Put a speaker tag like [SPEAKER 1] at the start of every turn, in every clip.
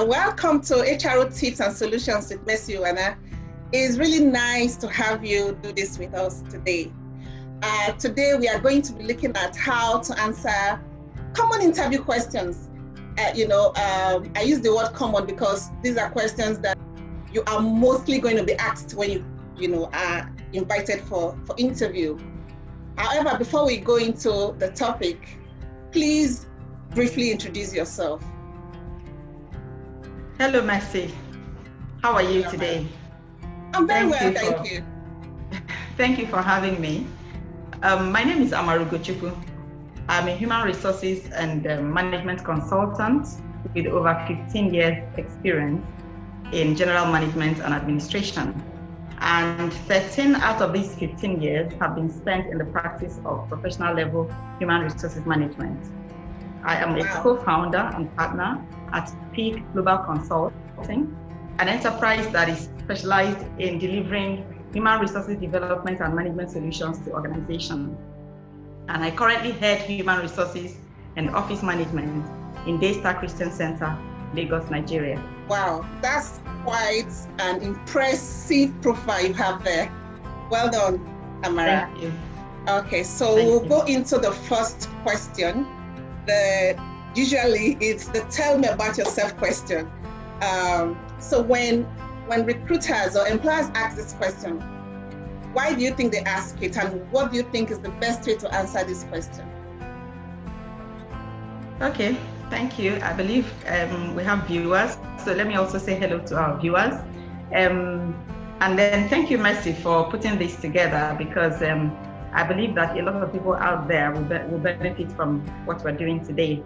[SPEAKER 1] welcome to HRO Tips and Solutions with Miss Uwana. It's really nice to have you do this with us today. Today we are going to be looking at how to answer common interview questions. I use the word common because these are questions that you are mostly going to be asked when you are invited for interview. However, before we go into the topic, please briefly introduce yourself.
[SPEAKER 2] Hello, Mercy. How are you today?
[SPEAKER 1] I'm very well, thank you.
[SPEAKER 2] Thank you for having me. My name is Amaru Gochukwu. I'm a human resources and management consultant with over 15 years experience in general management and administration. And 13 out of these 15 years have been spent in the practice of professional level human resources management. I am a co-founder and partner at Peak Global Consulting, an enterprise that is specialized in delivering human resources development and management solutions to organizations. And I currently head human resources and office management in Daystar Christian Center, Lagos, Nigeria.
[SPEAKER 1] Wow, that's quite an impressive profile you have there. Well done, Amara.
[SPEAKER 2] Thank you.
[SPEAKER 1] Okay, so we'll go into the first question. Usually it's the tell me about yourself question. So when recruiters or employers ask this question, why do you think they ask it, and what do you think is the best way to answer this question?
[SPEAKER 2] Okay, thank you. I believe we have viewers, so let me also say hello to our viewers. And then thank you, Mercy, for putting this together, because I believe that a lot of people out there will benefit from what we're doing today.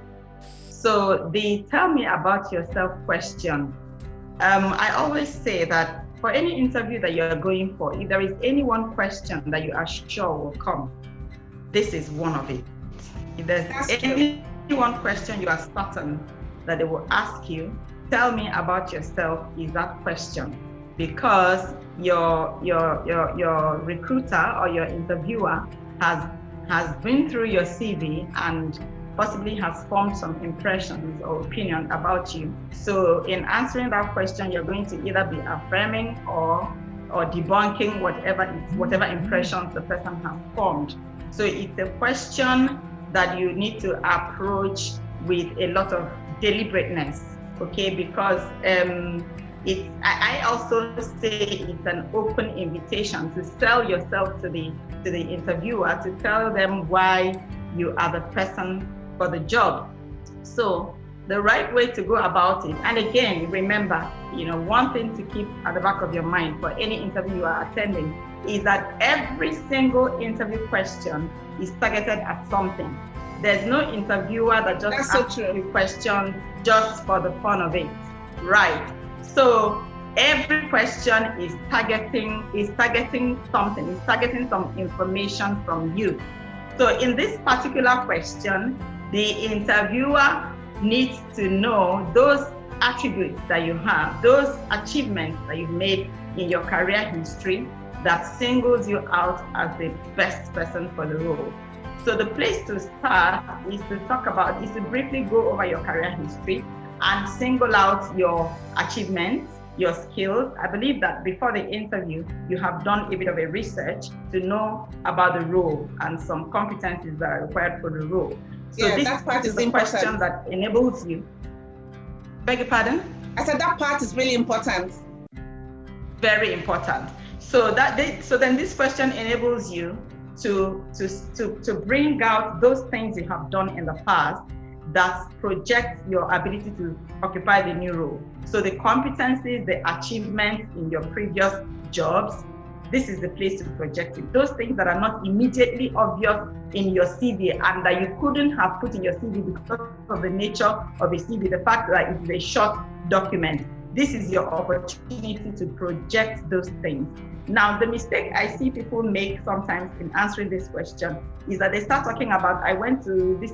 [SPEAKER 2] So the tell me about yourself question, I always say that for any interview that you're going for, if there is any one question that you are sure will come, this is one of it. If there's any one question you are certain that they will ask you, tell me about yourself, is that question. Because your recruiter or your interviewer has been through your CV and possibly has formed some impressions or opinion about you. So in answering that question, you're going to either be affirming or debunking whatever impressions the person has formed. So it's a question that you need to approach with a lot of deliberateness, okay? Because I also say it's an open invitation to sell yourself to the interviewer, to tell them why you are the person for the job. So the right way to go about it, and again, remember, one thing to keep at the back of your mind for any interview you are attending is that every single interview question is targeted at something. There's no interviewer that just asks you questions just for the fun of it, right? So every question is targeting something, is targeting some information from you. So in this particular question, the interviewer needs to know those attributes that you have, those achievements that you've made in your career history that singles you out as the best person for the role. So the place to start is to briefly go over your career history and single out your achievements, your skills. I believe that before the interview, you have done a bit of a research to know about the role and some competencies that are required for the role. So
[SPEAKER 1] yeah,
[SPEAKER 2] this
[SPEAKER 1] that part is
[SPEAKER 2] the
[SPEAKER 1] important.
[SPEAKER 2] question that enables you. Beg your pardon?
[SPEAKER 1] I said that part is really important.
[SPEAKER 2] Very important. So then this question enables you to bring out those things you have done in the past that project your ability to occupy the new role. So the competencies, the achievements in your previous jobs, this is the place to project it. Those things that are not immediately obvious in your CV and that you couldn't have put in your CV because of the nature of a CV, the fact that it is a short document. This is your opportunity to project those things. Now, the mistake I see people make sometimes in answering this question is that they start talking about, I went to this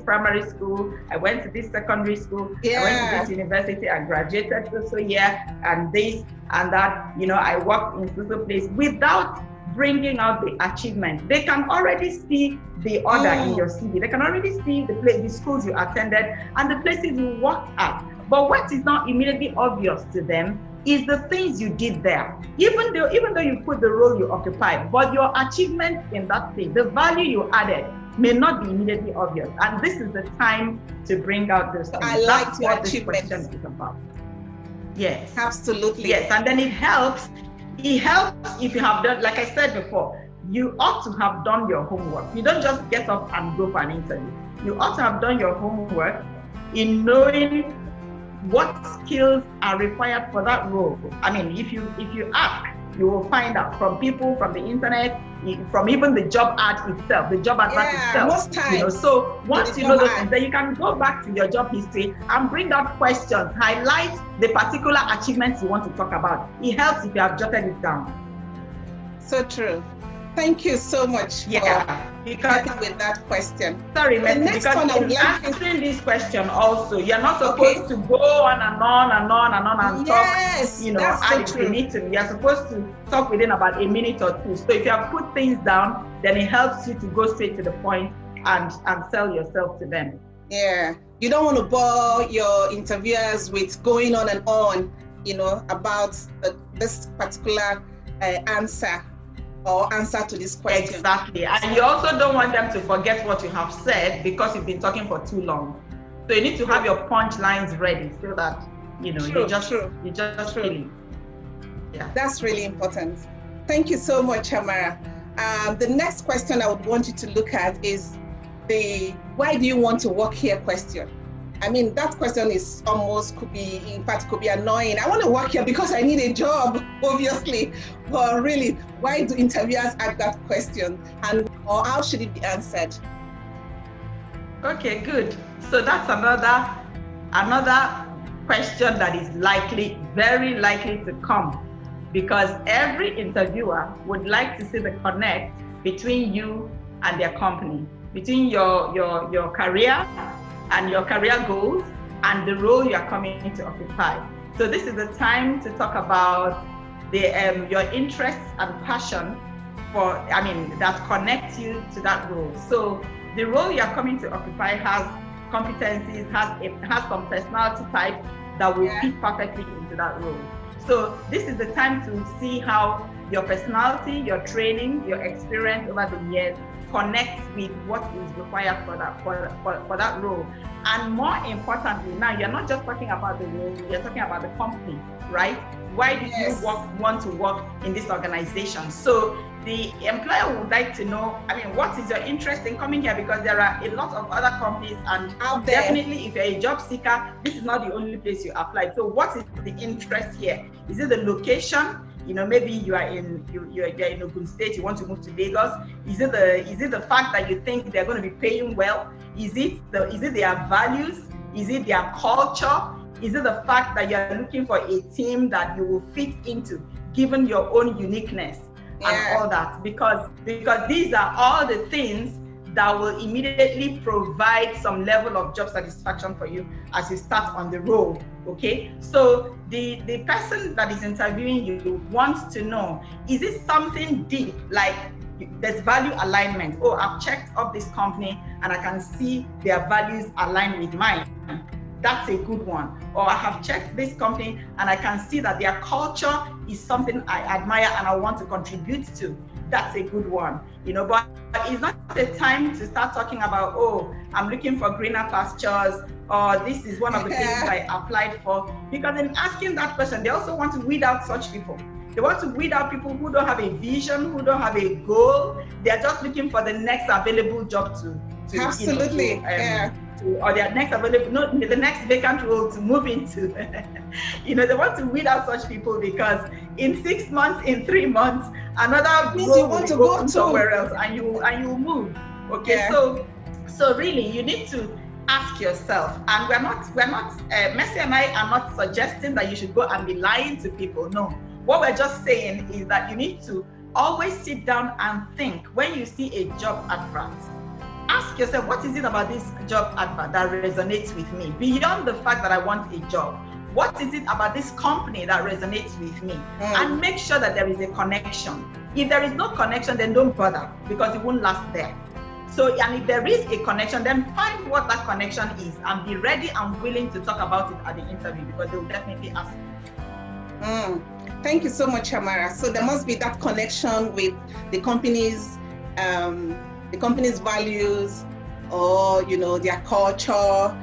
[SPEAKER 2] primary school, I went to this secondary school, I went to this university, I graduated so and this and that, I worked in social place, without bringing out the achievement. They can already see the order in your CV. They can already see the schools you attended and the places you worked at. But what is not immediately obvious to them is the things you did there. Even though you put the role you occupy, but your achievement in that thing, the value you added, may not be immediately obvious. And this is the time to bring out those things.
[SPEAKER 1] I like
[SPEAKER 2] That's
[SPEAKER 1] your
[SPEAKER 2] what this
[SPEAKER 1] achievement
[SPEAKER 2] question is about. Yes.
[SPEAKER 1] Absolutely.
[SPEAKER 2] Yes, and then it helps if you have done, like I said before, you ought to have done your homework. You don't just get up and go for an interview. You ought to have done your homework in knowing what skills are required for that role. I mean, if you ask, you will find out from people, from the internet, from even the job ad itself, the job advert itself.
[SPEAKER 1] Most times.
[SPEAKER 2] So once you know those things, then you can go back to your job history and bring out questions, highlight the particular achievements you want to talk about. It helps if you have jotted it down.
[SPEAKER 1] So true. Thank you so much for starting with that question.
[SPEAKER 2] Sorry,
[SPEAKER 1] the next one I would like
[SPEAKER 2] answering this question also, you're not supposed to go on and on and on and on and talk,
[SPEAKER 1] that's so true.
[SPEAKER 2] You're supposed to talk within about a minute or two. So if you have put things down, then it helps you to go straight to the point and sell yourself to them.
[SPEAKER 1] Yeah, you don't want to bore your interviewers with going on and on, about this particular answer to this question.
[SPEAKER 2] Exactly. And you also don't want them to forget what you have said because you've been talking for too long. So you need to have your punch lines ready so that, you just really. Yeah.
[SPEAKER 1] That's really important. Thank you so much, Amara. The next question I would want you to look at is the why do you want to work here question. I mean, that question is could be annoying. I want to work here because I need a job, obviously. But really, why do interviewers ask that question, or how should it be answered?
[SPEAKER 2] Okay, good. So that's another question that is very likely to come, because every interviewer would like to see the connect between you and their company, between your career and your career goals and the role you are coming to occupy. So this is the time to talk about your interests and passion that connect you to that role. So the role you are coming to occupy has competencies, has some personality type that will fit perfectly into that role. So this is the time to see how your personality, your training, your experience over the years connects with what is required for that role. And more importantly, now you're not just talking about the role, you're talking about the company, right? Why do you want to work in this organization? So the employer would like to know, what is your interest in coming here? Because there are a lot of other companies, and definitely if you're a job seeker, this is not the only place you apply. So what is the interest here? Is it the location? Maybe you're in Ogun State, you want to move to Lagos. Is it the fact that you think they're going to be paying well? Is it their values? Is it their culture? Is it the fact that you're looking for a team that you will fit into, given your own uniqueness and all that? Because these are all the things that will immediately provide some level of job satisfaction for you as you start on the role. Okay, so the person that is interviewing you wants to know, is it something deep, like there's value alignment? Oh, I've checked up this company and I can see their values align with mine. That's a good one. Or I have checked this company and I can see that their culture is something I admire and I want to contribute to. That's a good one. But it's not the time to start talking about, oh, I'm looking for greener pastures, or this is one of the things I applied for. Because in asking that question, they also want to weed out such people. They want to weed out people who don't have a vision, who don't have a goal. They're just looking for the next available job to
[SPEAKER 1] absolutely,
[SPEAKER 2] or their next available, the next vacant role to move into. They want to weed out such people, because in 6 months, in 3 months, another role will go somewhere else, and you move. Okay, so really you need to ask yourself, and we're not Mercy and I are not suggesting that you should go and be lying to people. No, what we're just saying is that you need to always sit down and think when you see a job advert. Ask yourself, what is it about this job advert that resonates with me? Beyond the fact that I want a job, what is it about this company that resonates with me? And make sure that there is a connection. If there is no connection, then don't bother, because it won't last there. So, and if there is a connection, then find what that connection is and be ready and willing to talk about it at the interview, because they will definitely ask you.
[SPEAKER 1] Thank you so much, Amara. So there must be that connection with the company's values, or their culture,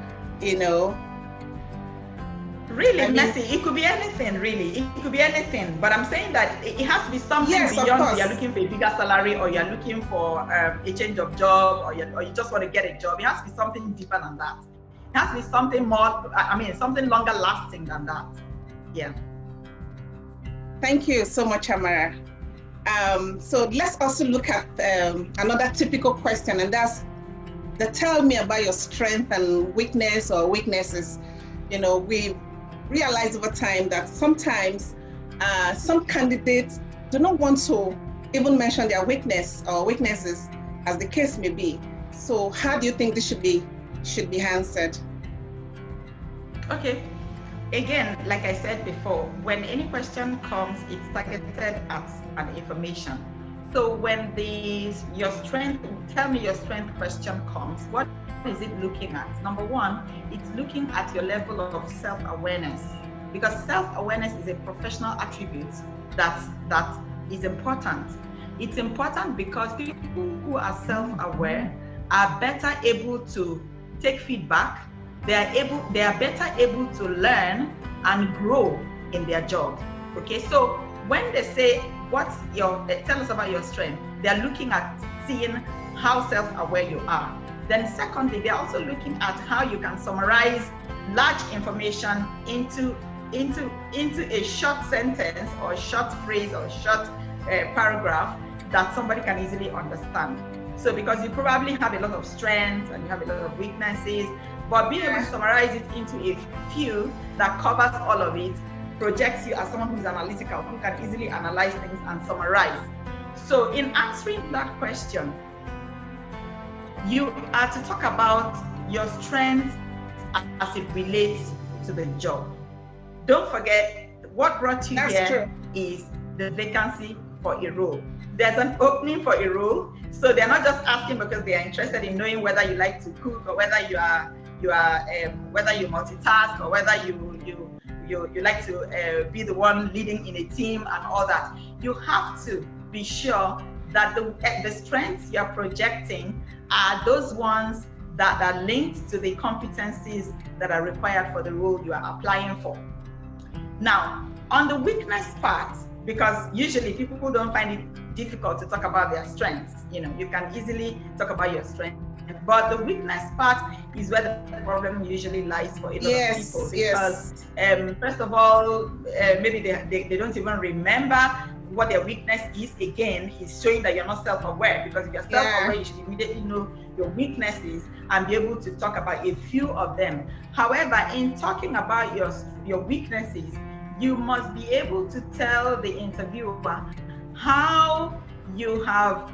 [SPEAKER 2] Really, Mercy, it could be anything, really. It could be anything. But I'm saying that it has to be something beyond you're looking for a bigger salary, or you're looking for a change of job, or you just want to get a job. It has to be something deeper than that. It has to be something more, something longer lasting than that. Yeah.
[SPEAKER 1] Thank you so much, Amara. So let's also look at another typical question, and that's tell me about your strength and weakness or weaknesses. We realize over time that sometimes some candidates do not want to even mention their weakness or weaknesses, as the case may be. So how do you think this should be answered?
[SPEAKER 2] Okay. Again, like I said before, when any question comes, it's targeted at an information. So when your strength, tell me your strength question comes, what is it looking at? Number one, it's looking at your level of self-awareness, because self-awareness is a professional attribute that is important. It's important because people who are self-aware are better able to take feedback. They are better able to learn and grow in their job. Okay, so when they say, tell us about your strength, they're looking at seeing how self-aware you are. Then secondly, they're also looking at how you can summarize large information into a short sentence or a short phrase or a short paragraph that somebody can easily understand. So because you probably have a lot of strengths and you have a lot of weaknesses, but being able to summarize it into a few that covers all of it projects you as someone who's analytical, who can easily analyze things and summarize. So in answering that question, you are to talk about your strengths as it relates to the job. Don't forget, what brought you here is the vacancy for a role. There's an opening for a role, so they're not just asking because they are interested in knowing whether you like to cook, or whether whether you multitask, or whether you like to be the one leading in a team and all that. You have to be sure that the strengths you're projecting are those ones that are linked to the competencies that are required for the role you are applying for. Now, on the weakness part, because usually people who don't find it difficult to talk about their strengths, you can easily talk about your strengths. But the weakness part is where the problem usually lies for a lot of people, because first of all, maybe they don't even remember what their weakness is. Again, it's showing that you're not self-aware, because if you're self-aware, you should immediately know your weaknesses and be able to talk about a few of them. However, in talking about your weaknesses, you must be able to tell the interviewer how you have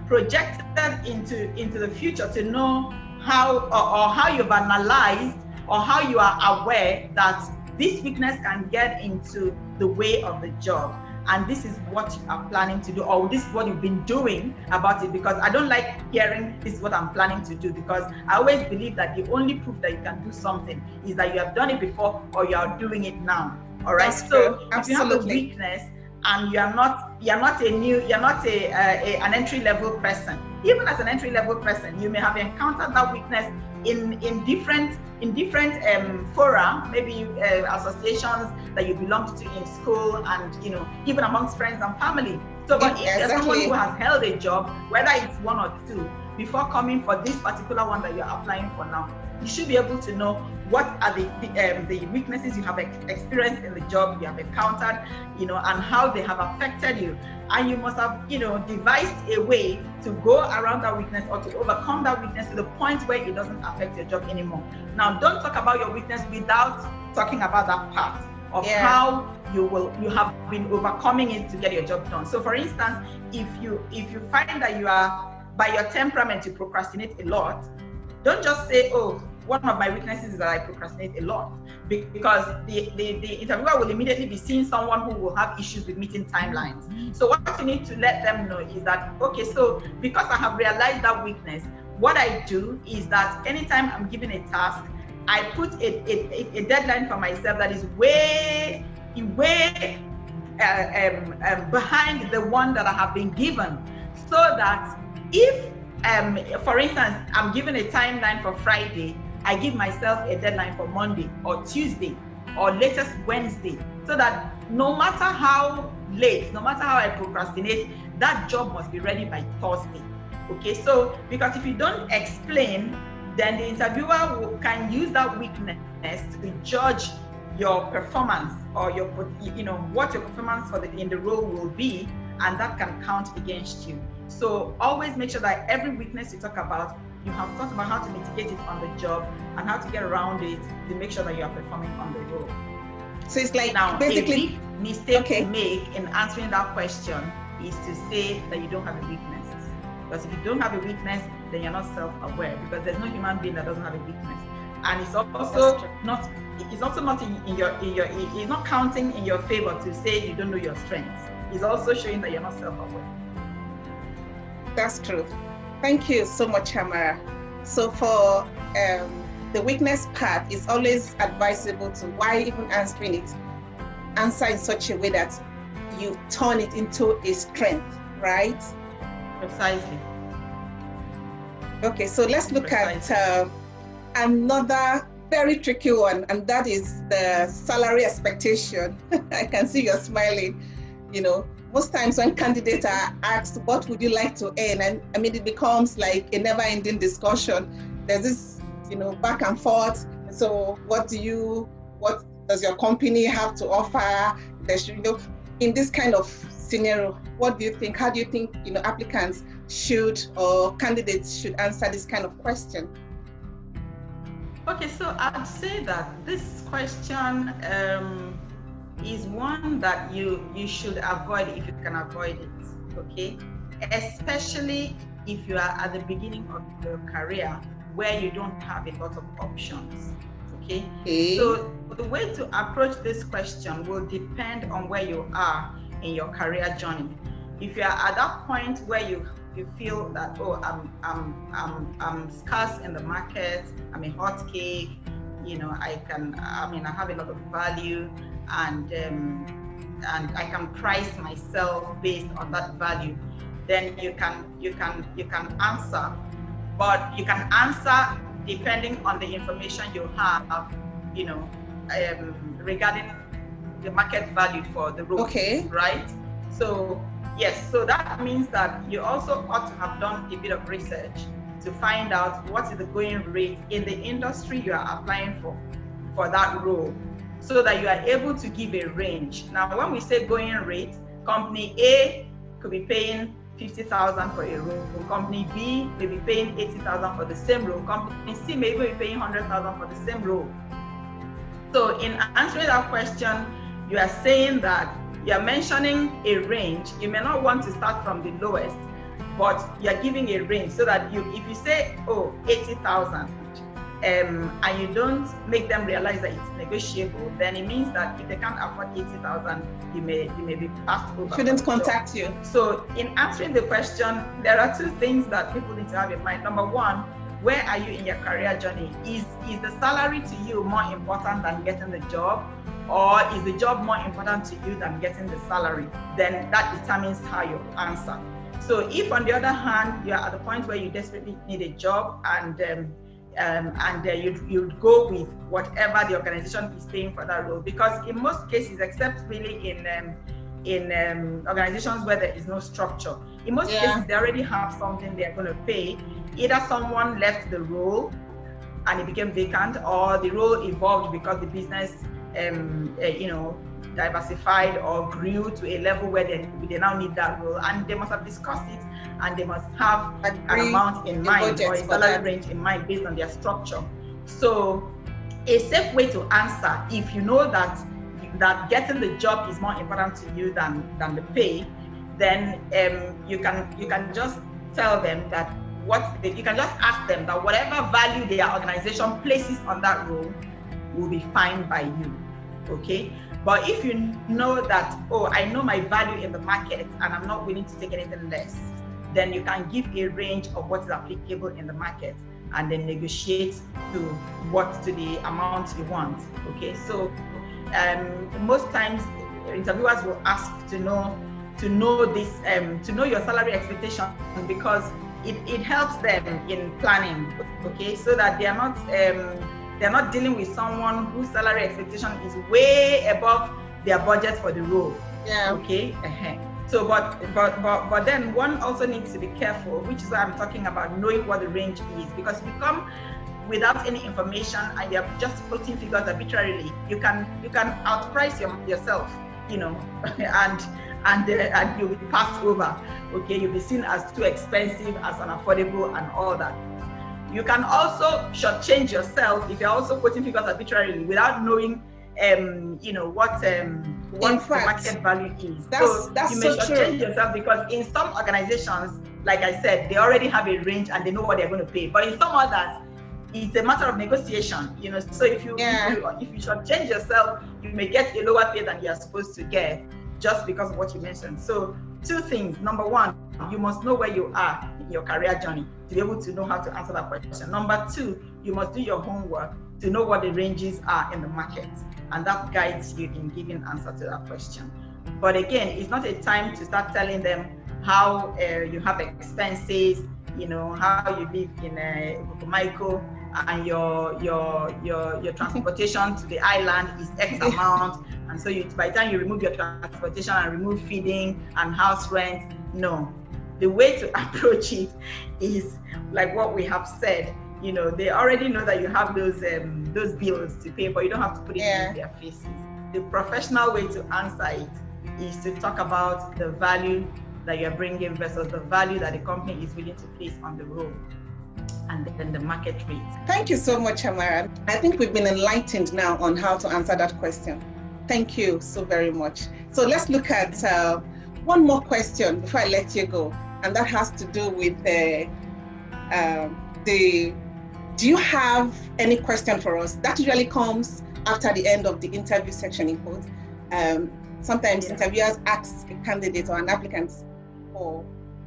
[SPEAKER 2] projected into the future, to know how or how you've analyzed, or how you are aware that this weakness can get into the way of the job, and this is what you are planning to do, or this is what you've been doing about it. Because I don't like hearing this is what I'm planning to do, because I always believe that the only proof that you can do something is that you have done it before, or you are doing it now. All right. So if you have a weakness and you're not an entry-level person, even as an entry-level person, you may have encountered that weakness in different fora, maybe associations that you belong to in school, and even amongst friends and family. So, but if there's someone who has held a job, whether it's one or two, before coming for this particular one that you're applying for now, you should be able to know what are the weaknesses you have experienced in the job you have encountered, and how they have affected you. And you must have, devised a way to go around that weakness, or to overcome that weakness to the point where it doesn't affect your job anymore. Now, don't talk about your weakness without talking about that part of how you have been overcoming it to get your job done. So, for instance, if you find that you are, by your temperament, you procrastinate a lot, don't just say, oh, one of my weaknesses is that I procrastinate a lot, because the interviewer will immediately be seeing someone who will have issues with meeting timelines. So what you need to let them know is that, okay, so because I have realized that weakness, what I do is that anytime I'm given a task, I put a deadline for myself that is way behind the one that I have been given, so that if, for instance, I'm given a timeline for Friday, I give myself a deadline for Monday or Tuesday or latest Wednesday, so that no matter how late, no matter how I procrastinate, that job must be ready by Thursday. Okay, so because if you don't explain, then the interviewer can use that weakness to judge your performance, or your, what your performance in the role will be, and that can count against you. So always make sure that every weakness you talk about, you have thought about how to mitigate it on the job and how to get around it to make sure that you are performing on the role.
[SPEAKER 1] So it's like,
[SPEAKER 2] now,
[SPEAKER 1] basically,
[SPEAKER 2] a big mistake to make in answering that question is to say that you don't have a weakness. Because if you don't have a weakness, then you're not self-aware, because there's no human being that doesn't have a weakness. And it's also not it's not counting in your favor to say you don't know your strengths. It's also showing that you're not self-aware.
[SPEAKER 1] That's true. Thank you so much, Amara. So for the weakness part, it's always advisable to, why even answering it, answer in such a way that you turn it into a strength, right?
[SPEAKER 2] Precisely.
[SPEAKER 1] Okay, so let's look at another very tricky one, and that is the salary expectation. I can see you're smiling. Most times when candidates are asked, what would you like to earn? And I mean, it becomes like a never-ending discussion. There's this, back and forth. So what does your company have to offer? In this kind of scenario, what do you think? How do you think, applicants should, or candidates should answer this kind of question?
[SPEAKER 2] Okay, so I'd say that this question is one that you should avoid if you can avoid it, okay? Especially if you are at the beginning of your career where you don't have a lot of options, okay? So the way to approach this question will depend on where you are in your career journey. If you are at that point where you feel that, oh, I'm scarce in the market, I'm a hot cake, I have a lot of value, and I can price myself based on that value, then you can answer, but you can answer depending on the information you have, regarding the market value for the role,
[SPEAKER 1] okay,
[SPEAKER 2] right? So yes, so that means that you also ought to have done a bit of research to find out what is the going rate in the industry you are applying for that role, so that you are able to give a range. Now, when we say going rate, company A could be paying 50,000 for a role, company B may be paying 80,000 for the same role, company C may be paying 100,000 for the same role. So in answering that question, you are saying that you are mentioning a range. You may not want to start from the lowest, but you are giving a range, so that if you say, oh, 80,000, and you don't make them realize that it's negotiable, then it means that if they can't afford 80,000, you may be passed over.
[SPEAKER 1] Shouldn't contact you.
[SPEAKER 2] So in answering the question, there are two things that people need to have in mind. Number one, where are you in your career journey? Is the salary to you more important than getting the job? Or is the job more important to you than getting the salary? Then that determines how you answer. So if, on the other hand, you are at the point where you desperately need a job, and you'd go with whatever the organization is paying for that role, because in most cases, except really in organizations where there is no structure, in most cases they already have something they are going to pay. Either someone left the role and it became vacant, or the role evolved because the business diversified or grew to a level where they now need that role, and they must have discussed it, and they must have an amount in mind or a salary range in mind based on their structure. So a safe way to answer, if you know that getting the job is more important to you than the pay, then you can just tell them that you can just ask them that whatever value their organization places on that role will be fine by you, okay? But if you know that, oh, I know my value in the market and I'm not willing to take anything less, then you can give a range of what is applicable in the market and then negotiate to the amount you want, okay? So most times interviewers will ask to know this, to know your salary expectation, because it helps them in planning, okay? So that they're not dealing with someone whose salary expectation is way above their budget for the role.
[SPEAKER 1] Yeah.
[SPEAKER 2] Okay. So, but then one also needs to be careful, which is why I'm talking about knowing what the range is, because if you come without any information and you're just putting figures arbitrarily, you can outprice yourself, you know, and you'll be passed over. Okay, you'll be seen as too expensive, as unaffordable, and all that. You can also shortchange yourself if you're also quoting figures arbitrarily without knowing, you know, what the market value is.
[SPEAKER 1] That's
[SPEAKER 2] you may
[SPEAKER 1] so
[SPEAKER 2] shortchange
[SPEAKER 1] true.
[SPEAKER 2] yourself, because in some organizations, like I said, they already have a range and they know what they're going to pay. But in some others, it's a matter of negotiation, you know. So if you shortchange yourself, you may get a lower pay than you're supposed to get, just because of what you mentioned. So 2 things. Number 1, you must know where you are in your career journey to be able to know how to answer that question. Number 2, you must do your homework to know what the ranges are in the market, and that guides you in giving answer to that question. But again, it's not a time to start telling them how you have expenses, you know, how you live in Michael, and your transportation to the island is X amount, and so by the time you remove your transportation and remove feeding and house rent, no. The way to approach it is like what we have said. You know, they already know that you have those bills to pay, but you don't have to put it in their faces. The professional way to answer it is to talk about the value that you're bringing versus the value that the company is willing to place on the role, and then the market rate.
[SPEAKER 1] Thank you so much, Amara. I think we've been enlightened now on how to answer that question. Thank you so very much. So let's look at one more question before I let you go, and that has to do with do you have any question for us? That usually comes after the end of the interview section in quotes. Sometimes interviewers ask a candidate or an applicant for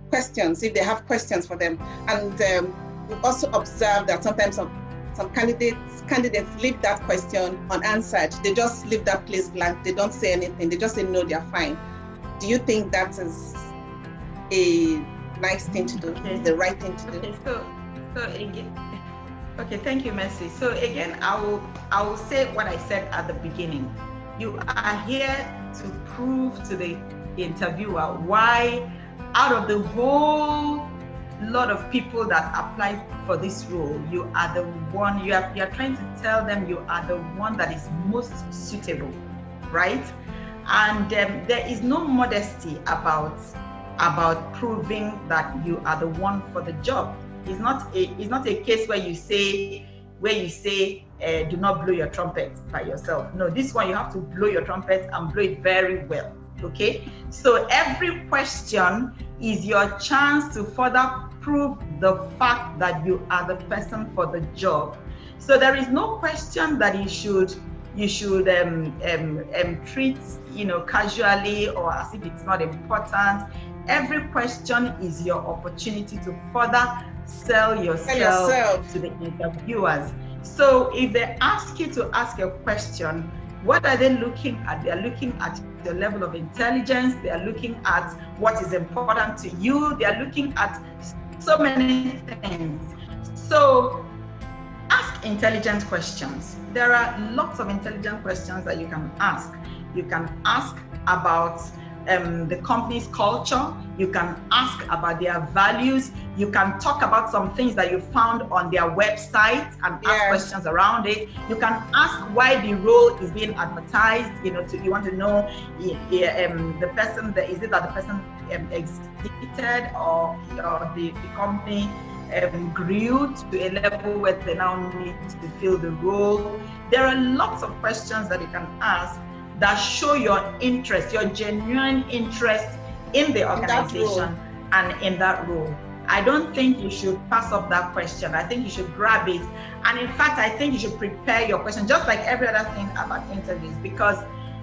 [SPEAKER 1] questions, if they have questions for them. And we've also observed that sometimes some candidates leave that question unanswered. They just leave that place blank. They don't say anything. They just say, no, they're fine. Do you think that is a nice thing to do?
[SPEAKER 2] Okay.
[SPEAKER 1] The right thing to do?
[SPEAKER 2] Okay, so again, okay, thank you, Mercy. So again, I will say what I said at the beginning. You are here to prove to the interviewer why, out of the whole lot of people that applied for this role, you are the one, you are trying to tell them you are the one that is most suitable, right? And there is no modesty about proving that you are the one for the job. It's not a case where you say do not blow your trumpet by yourself. No, this one you have to blow your trumpet and blow it very well. Okay, so every question is your chance to further prove the fact that you are the person for the job. So there is no question that you should treat, you know, casually or as if it's not important. Every question is your opportunity to further sell yourself to the interviewers. So if they ask you to ask a question, what are they looking at? They are looking at the level of intelligence. They are looking at what is important to you. They are looking at so many things. So ask intelligent questions. There are lots of intelligent questions that you can ask. You can ask about the company's culture. You can ask about their values. You can talk about some things that you found on their website and ask questions around it. You can ask why the role is being advertised. You know, you want to know the person, is it that the person exited or the company grew to a level where they now need to fill the role. There are lots of questions that you can ask that show your interest, your genuine interest in the organization and in that role. I don't think you should pass up that question. I think you should grab it. And in fact, I think you should prepare your question, just like every other thing about interviews, because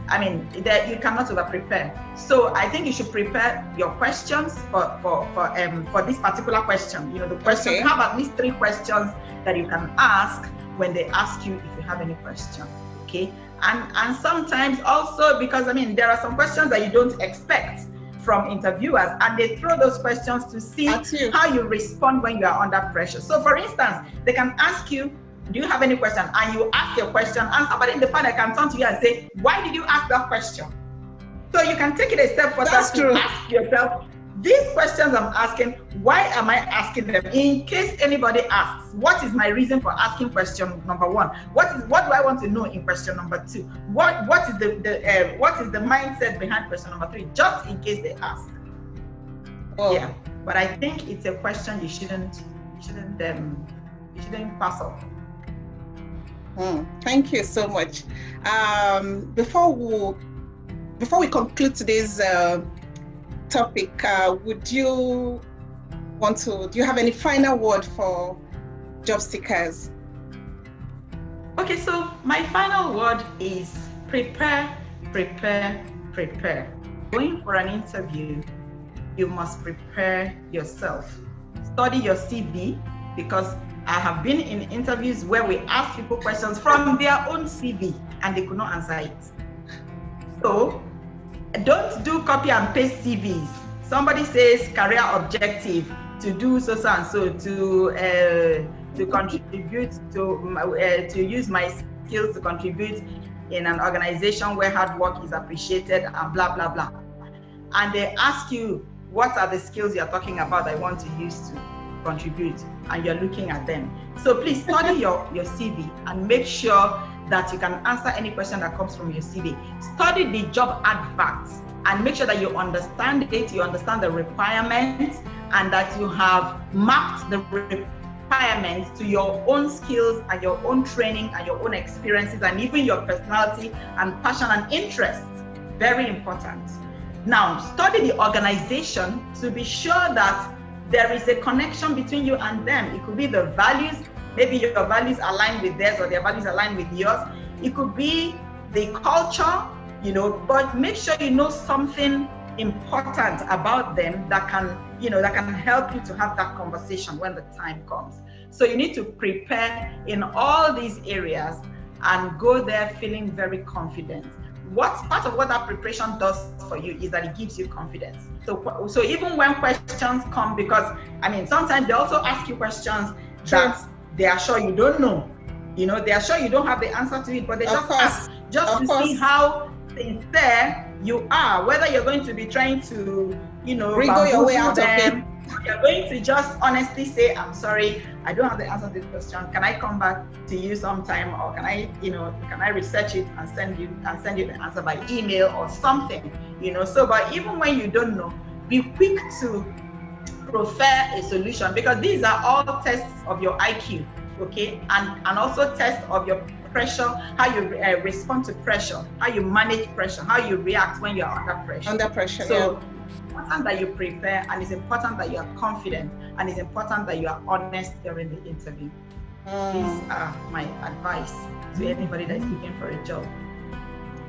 [SPEAKER 2] I mean, you cannot over-prepare. So I think you should prepare your questions for this particular question. You know, the question. Okay. How about these 3 questions that you can ask when they ask you if you have any question? Okay. And sometimes also, because I mean, there are some questions that you don't expect from interviewers, and they throw those questions to see how you respond when you are under pressure. So for instance, they can ask you, do you have any question? And you ask your question, and somebody in the panel can turn to you and say, why did you ask that question? So you can take it a step further to ask yourself, these questions I'm asking, why am I asking them? In case anybody asks, what is my reason for asking question number 1? What do I want to know in question number 2? What is the mindset behind question number 3? Just in case they ask. Oh. Yeah, but I think it's a question you shouldn't pass up.
[SPEAKER 1] Thank you so much. Before we conclude today's topic, do you have any final word for job seekers?
[SPEAKER 2] Okay, so my final word is prepare, prepare, prepare. Going for an interview, you must prepare yourself. Study your CV, because I have been in interviews where we ask people questions from their own CV and they could not answer it. So don't do copy and paste CVs. Somebody says career objective to do so and so, to contribute to use my skills to contribute in an organization where hard work is appreciated and blah blah blah. And they ask you, what are the skills you're talking about I want to use to contribute, and you're looking at them. So please study your CV and make sure that you can answer any question that comes from your CV. Study the job adverts and make sure that you understand it, you understand the requirements, and that you have mapped the requirements to your own skills and your own training and your own experiences and even your personality and passion and interests. Very important. Now, study the organization to be sure that there is a connection between you and them. It could be the values, maybe your values align with theirs or their values align with yours. It could be the culture, you know, but make sure you know something important about them that can help you to have that conversation when the time comes. So you need to prepare in all these areas and go there feeling very confident. Part of what that preparation does for you is that it gives you confidence. So even when questions come, because I mean, sometimes they also ask you questions that they are sure you don't know. You know, they are sure you don't have the answer to it, but they just ask just to see how sincere you are, whether you're going to be trying to,
[SPEAKER 1] wriggle your way out of it.
[SPEAKER 2] You're going to just honestly say, I'm sorry, I don't have the answer to this question. Can I come back to you sometime, or can I research it and send you the answer by email or something, So, but even when you don't know, be quick to prefer a solution, because these are all tests of your IQ, okay, and also tests of your pressure, how you respond to pressure, how you manage pressure, how you react when you're under pressure.
[SPEAKER 1] Under pressure,
[SPEAKER 2] so. Yeah. It's important that you prepare, and it's important that you are confident, and it's important that you are honest during the interview. These are my advice to anybody that is looking for a job.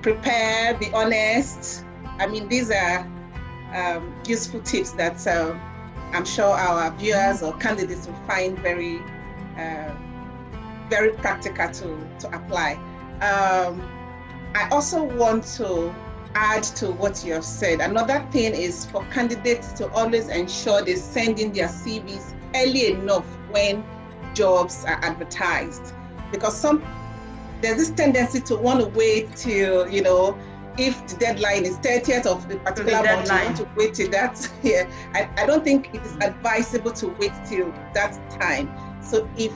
[SPEAKER 1] Prepare, be honest. I mean, these are useful tips that I'm sure our viewers or candidates will find very, very practical to apply. I also want to add to what you have said. Another thing is for candidates to always ensure they send in their CVs early enough when jobs are advertised, because there's this tendency to want to wait till, if the deadline is 30th of the particular month, you want to wait till that. Yeah, I don't think it is advisable to wait till that time. So if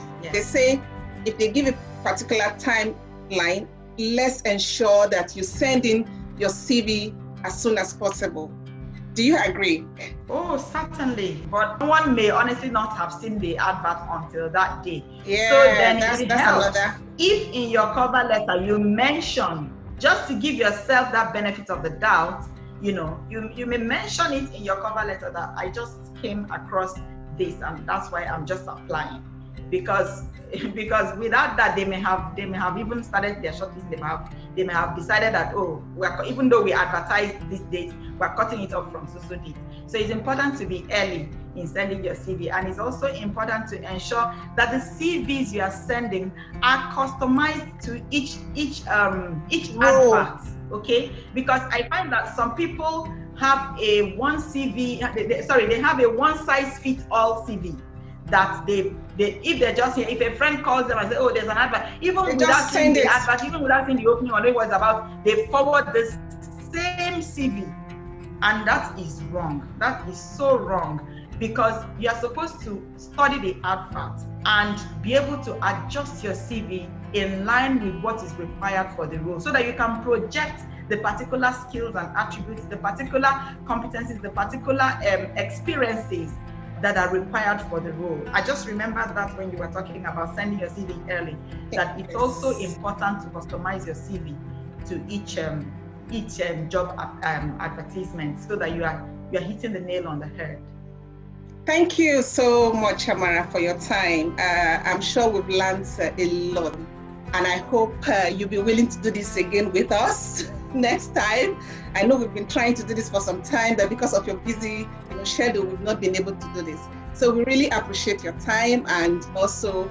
[SPEAKER 1] they give a particular timeline, let's ensure that you send in your CV as soon as possible. Do you agree?
[SPEAKER 2] Oh, certainly. But one may honestly not have seen the advert until that day.
[SPEAKER 1] Yeah,
[SPEAKER 2] so then
[SPEAKER 1] that's
[SPEAKER 2] helps
[SPEAKER 1] another.
[SPEAKER 2] If in your cover letter you mention, just to give yourself that benefit of the doubt, you may mention it in your cover letter that I just came across this, and that's why I'm just applying. Because without that, they may have even started their shortlist. They may have decided that, oh, even though we advertise this date, we're cutting it off from so date. So it's important to be early in sending your CV, and it's also important to ensure that the CVs you are sending are customized to each advert. Okay, because I find that some people have a one CV. They have a one size fits all CV. That if they're just here, if a friend calls them and say, oh, there's an advert, even without seeing the advert, even without seeing the opening or what it's about, they forward the same CV. And that is wrong. That is so wrong, because you are supposed to study the advert and be able to adjust your CV in line with what is required for the role, so that you can project the particular skills and attributes, the particular competencies, the particular experiences that are required for the role. I just remembered that when you were talking about sending your CV early, that it's also important to customize your CV to each job advertisement, so that you are hitting the nail on the head.
[SPEAKER 1] Thank you so much, Amara, for your time. I'm sure we've learned a lot, and I hope you'll be willing to do this again with us next time. I know we've been trying to do this for some time, but because of your busy schedule, we've not been able to do this. So we really appreciate your time, and also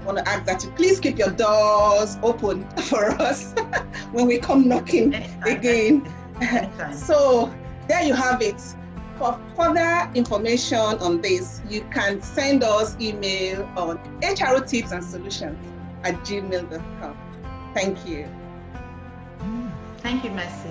[SPEAKER 1] want to ask that you please keep your doors open for us when we come knocking again. So there you have it. For further information on this, you can send us email on hrtipsandsolutions@gmail.com. Thank you.
[SPEAKER 2] Thank you, Mercy.